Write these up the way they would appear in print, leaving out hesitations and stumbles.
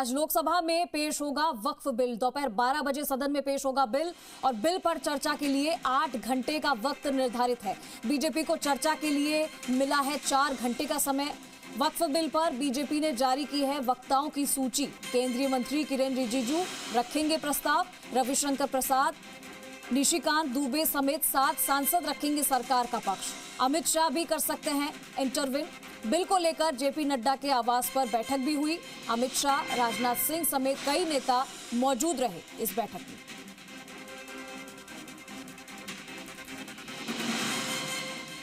आज लोकसभा में पेश होगा वक्फ बिल। दोपहर 12 बजे सदन में पेश होगा बिल और बिल पर चर्चा के लिए 8 घंटे का वक्त निर्धारित है। बीजेपी को चर्चा के लिए मिला है 4 घंटे का समय। वक्फ बिल पर बीजेपी ने जारी की है वक्ताओं की सूची। केंद्रीय मंत्री किरेन रिजिजू रखेंगे प्रस्ताव। रविशंकर प्रसाद, निशिकांत दुबे समेत 7 सांसद रखेंगे सरकार का पक्ष। अमित शाह भी कर सकते हैं इंटरविन। बिल को लेकर जेपी नड्डा के आवास पर बैठक भी हुई। अमित शाह, राजनाथ सिंह समेत कई नेता मौजूद रहे इस बैठक में।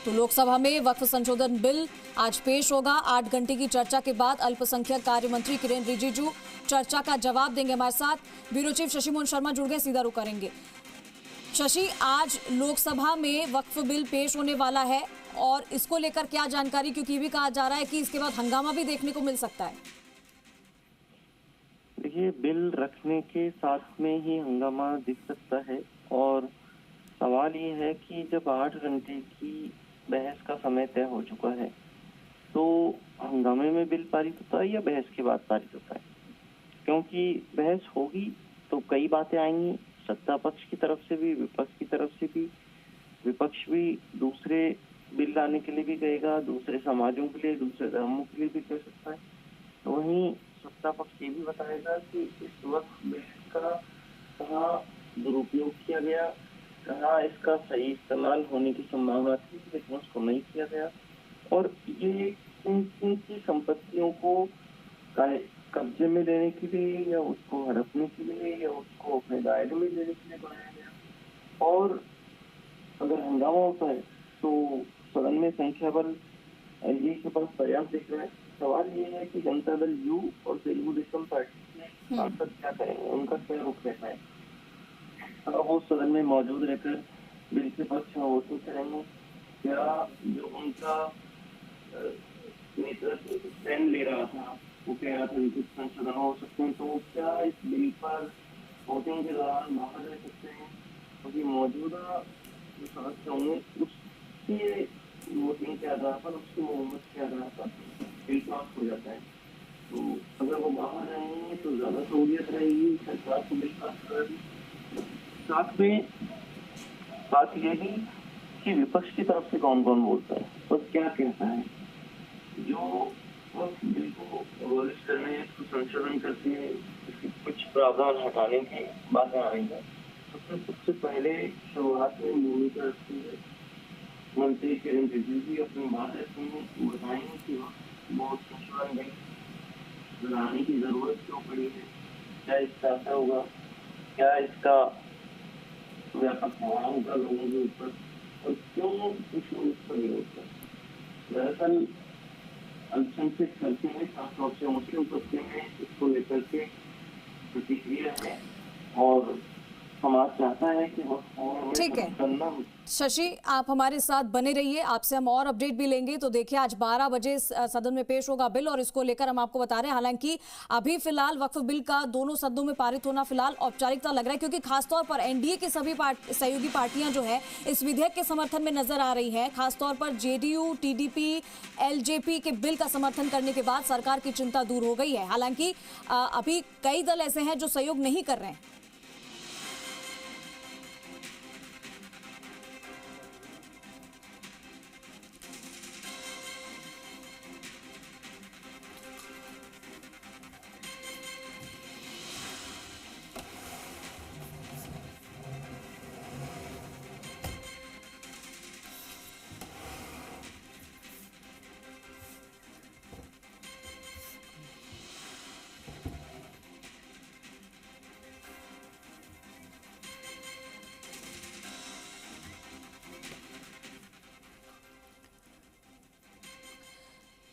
तो लोकसभा में वक्फ संशोधन बिल आज पेश होगा। 8 घंटे की चर्चा के बाद अल्पसंख्यक कार्य मंत्री किरेन रिजिजू चर्चा का जवाब देंगे। हमारे साथ ब्यूरो चीफ शशि मोहन शर्मा जुड़ गए, सीधा रुख करेंगे। शशि, आज लोकसभा में वक्फ बिल पेश होने वाला है और इसको लेकर क्या जानकारी, क्योंकि ये भी कहा जा रहा है कि इसके बाद हंगामा भी देखने को मिल सकता है। देखिए, बिल रखने के साथ में ही हंगामा दिख सकता है और सवाल ये है कि जब 8 घंटे की बहस का समय तय हो चुका है तो हंगामे में बिल पारित होता है या बहस के बाद पारित होता है? क्योंकि बहस होगी तो कई बातें आएंगी, सत्ता पक्ष की तरफ से भी, विपक्ष की तरफ से भी। विपक्ष भी दूसरे बिल लाने के लिए भी कहेगा, दूसरे समाजों के लिए, दूसरे धर्मों के लिए भी कह सकता है। तो वहीं सत्ता पक्ष ये भी बताएगा कि इस वक्त बिल का कहाँ दुरुपयोग किया गया, कहाँ इसका सही इस्तेमाल होने की संभावना थी लेकिन उसको नहीं किया गया, और ये इनकी संपत्तियों को कब्जे में लेने के लिए या उसको हड़पने के लिए या उसको अपने दायरे में लेने के लिए बनाया गया। और अगर हंगामा होता है तो सदन में संख्या बल एनडीए के पास पर्याप्त दिख रहा है। सवाल ये है कि जनता दल यू और तेलुगु देशम पार्टी के सांसद क्या करेंगे, उनका क्या रुख रहता है। अगर वो सदन में मौजूद रहकर बिल के पक्ष में वोटिंग करेंगे, क्या जो उनका नेतृत्व स्टैंड ले रहा था वो कह रहा था कुछ संशोधन हो सकते हैं, तो क्या इस बिल पर वोटिंग के दौरान बाहर रह सकते हैं? क्योंकि मौजूदा जो सदस्य होंगे उसकी वोटिंग के आधार पर, उसकी बहुमत के आधार पर बिल पास हो जाता है। तो अगर वो बाहर रहेंगे तो ज्यादा सहूलियत रहेगी सरकार को बिल पास करेगी। साथ में बात यह है कि विपक्ष की तरफ से कौन कौन बोलता है और क्या कहता है। जो बिल को अबॉलिश करने, संशोधन करके कुछ प्रावधान हटाने की बातें आ रही है, सबसे पहले शुरुआत में भूमिका रखते हुए मंत्री किरेन रिजिजू अपनी बात बताएंगे कि बहुत संशोधन बिल लाने की जरूरत क्यों पड़ी है, क्या इसका असर होगा, क्या इसका व्यापक प्रभाव होगा लोगों के ऊपर और क्यों इसको इस पर विरोध कर। दरअसल अल्पसंख्यक हल्के में, खासतौर से मुस्लिम तबके में इसको लेकर के प्रतिक्रिया है और समाज चाहता है कि वो ठीक है शशि, आप हमारे साथ बने रहिए, आपसे हम और अपडेट भी लेंगे। तो देखिए, आज 12 बजे सदन में पेश होगा बिल और इसको लेकर हम आपको बता रहे हैं। हालांकि अभी फिलहाल वक्फ बिल का दोनों सदनों में पारित होना फिलहाल औपचारिकता लग रहा है, क्योंकि खासतौर पर एनडीए की सभी सहयोगी पार्टियां जो है इस विधेयक के समर्थन में नजर आ रही है। खासतौर पर जेडीयू, टीडीपी, एलजेपी के बिल का समर्थन करने के बाद सरकार की चिंता दूर हो गई है। हालांकि अभी कई दल ऐसे हैं जो सहयोग नहीं कर रहे हैं।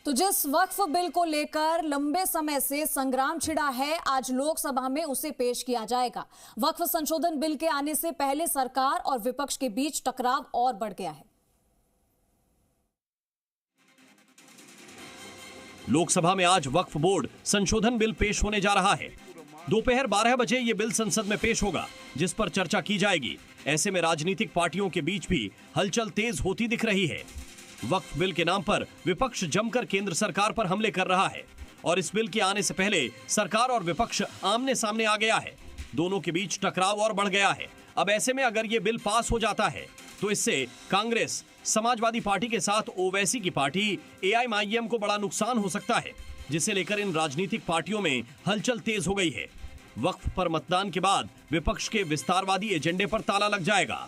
तो जिस वक्फ बिल को लेकर लंबे समय से संग्राम छिड़ा है, आज लोकसभा में उसे पेश किया जाएगा। वक्फ संशोधन बिल के आने से पहले सरकार और विपक्ष के बीच टकराव और बढ़ गया है। लोकसभा में आज वक्फ बोर्ड संशोधन बिल पेश होने जा रहा है। दोपहर 12 बजे ये बिल संसद में पेश होगा, जिस पर चर्चा की जाएगी। ऐसे में राजनीतिक पार्टियों के बीच भी हलचल तेज होती दिख रही है। वक्फ बिल के नाम पर विपक्ष जमकर केंद्र सरकार पर हमले कर रहा है और इस बिल के आने से पहले सरकार और विपक्ष आमने सामने आ गया है। दोनों के बीच टकराव और बढ़ गया है। अब ऐसे में अगर ये बिल पास हो जाता है तो इससे कांग्रेस, समाजवादी पार्टी के साथ ओवैसी की पार्टी एआईएमआईएम को बड़ा नुकसान हो सकता है, जिसे लेकर इन राजनीतिक पार्टियों में हलचल तेज हो गई है। वक्फ पर मतदान के बाद विपक्ष के विस्तारवादी एजेंडे पर ताला लग जाएगा।